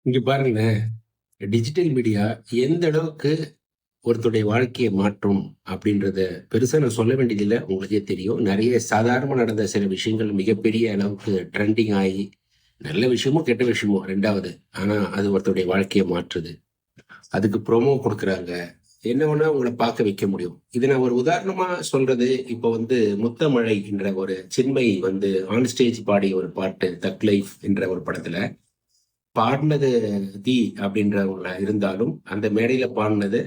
இங்க பாருங்களேன், digital media எந்த அளவுக்கு ஒருத்தருடைய வாழ்க்கையை மாற்றும் அப்படின்றத பெருசா நான் சொல்ல வேண்டியதில்லை. உங்களுக்கே தெரியும். நிறைய சாதாரணமா நடந்த சில விஷயங்கள் மிகப்பெரிய அளவுக்கு ட்ரெண்டிங் ஆகி, நல்ல விஷயமோ, கெட்ட விஷயமோ 2வது. ஆனா, அது ஒருத்தருடைய வாழ்க்கையை மாற்றுது. அதுக்கு ப்ரோமோ குடுக்குறாங்க. என்ன வேணா உங்கள பார்க்க வைக்க முடியும். இது நான் ஒரு உதாரணமா சொல்றது, இப்போ வந்து முத்தமழை என்ற ஒரு சின்மை வந்து ஆன் ஸ்டேஜ் பாடிய ஒரு பாட்டு, தக் லைஃப் என்ற ஒரு படத்துல. பாடுனது தி அப்படின்றவங்க இருந்தாலும், அந்த மேடையில பாடுனது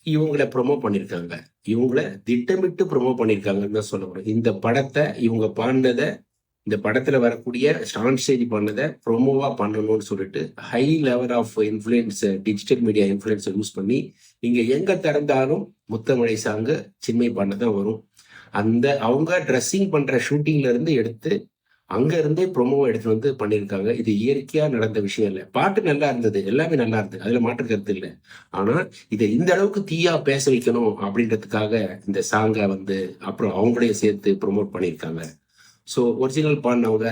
இவங்கள ப்ரொமோட் பண்ணியிருக்காங்க. இவங்கள திட்டமிட்டு ப்ரொமோட் பண்ணியிருக்காங்கன்னு தான் சொல்ல முடியும். இந்த படத்த இவங்க பாடுனத, இந்த படத்துல வரக்கூடிய ஆன் ஸ்டேஜ் பாடுனத ப்ரொமோவா பண்ணணும்னு சொல்லிட்டு, high level of influence digital media influence use பண்ணி, நீங்க எங்க திறந்தாலும் முத்தமழை சாங்கு சின்மை பாடுனது தான் வரும். அந்த அவங்க ட்ரெஸ்ஸிங் பண்ற ஷூட்டிங்ல இருந்து எடுத்து அங்க இருந்தே ப்ரோமோவா எடுத்துட்டு வந்து பண்ணியிருக்காங்க. இது இயற்கையா நடந்த விஷயம் இல்ல. பாட்டு நல்லா இருந்தது. எல்லாமே நல்லா இருந்தது. அதுல மாற்று கருத்து இல்ல. ஆனா, இத இந்த அளவுக்கு தீயா பேச வைக்கணும் அப்படின்றதுக்காக இந்த சாங்க வந்து அப்புறம் அவங்களையும் சேர்த்து ப்ரோமோட் பண்ணியிருக்காங்க. ஸோ ஒரிஜினல் பாடுனவங்க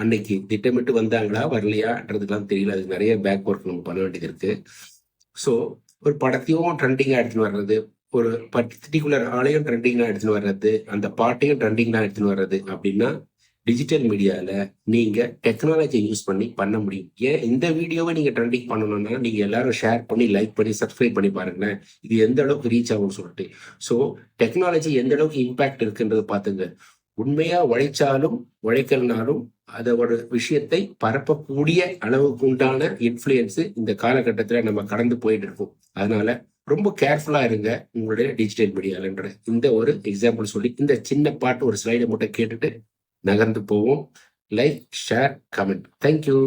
அன்னைக்கு திட்டமிட்டு வந்தாங்களா? வரலையான்றதுலாம் தெரியல. அதுக்கு நெறைய பேக் ஒர்க் நம்ம பண்ண வேண்டியது இருக்கு. ஸோ ஒரு படத்தையும் ட்ரெண்டிங்கா எடுத்துன்னு வர்றது, ஒரு பர்ட்டிகுலர் ஆளையும் ட்ரெண்டிங்கா எடுத்துன்னு வர்றது, அந்த பாட்டையும் ட்ரெண்டிங்கா எடுத்துன்னு வர்றது அப்படின்னா, டிஜிட்டல் மீடியால நீங்க டெக்னாலஜிய யூஸ் பண்ணி பண்ண முடியும். ஏன் இந்த வீடியோவ நீங்க ட்ரெண்டிங் பண்ணணும்னா, நீங்க எல்லாரும் ஷேர் பண்ணி, லைக் பண்ணி, சப்ஸ்கிரைப் பண்ணி பாருங்களேன். இது எந்த அளவுக்கு ரீச் ஆகும்னு சொல்லிட்டு. ஸோ டெக்னாலஜி எந்த அளவுக்கு இம்பாக்ட் இருக்குன்றத பாத்துங்க. உண்மையா உழைச்சாலும், உழைக்கலனாலும் அதோட விஷயத்தை பரப்பக்கூடிய அளவுக்கு உண்டான இன்ஃப்ளூயன்ஸ் இந்த காலகட்டத்துல நம்ம கடந்து போயிட்டு இருக்கோம். அதனால ரொம்ப கேர்ஃபுல்லா இருங்க உங்களுடைய டிஜிட்டல் மீடியாலன்ற இந்த ஒரு எக்ஸாம்பிள் சொல்லி இந்த சின்ன பாட்டு ஒரு ஸ்லைடை மட்டும் கேட்டுட்டு நகர்ந்து போவோம். Like, share, comment. தேங்க்யூ.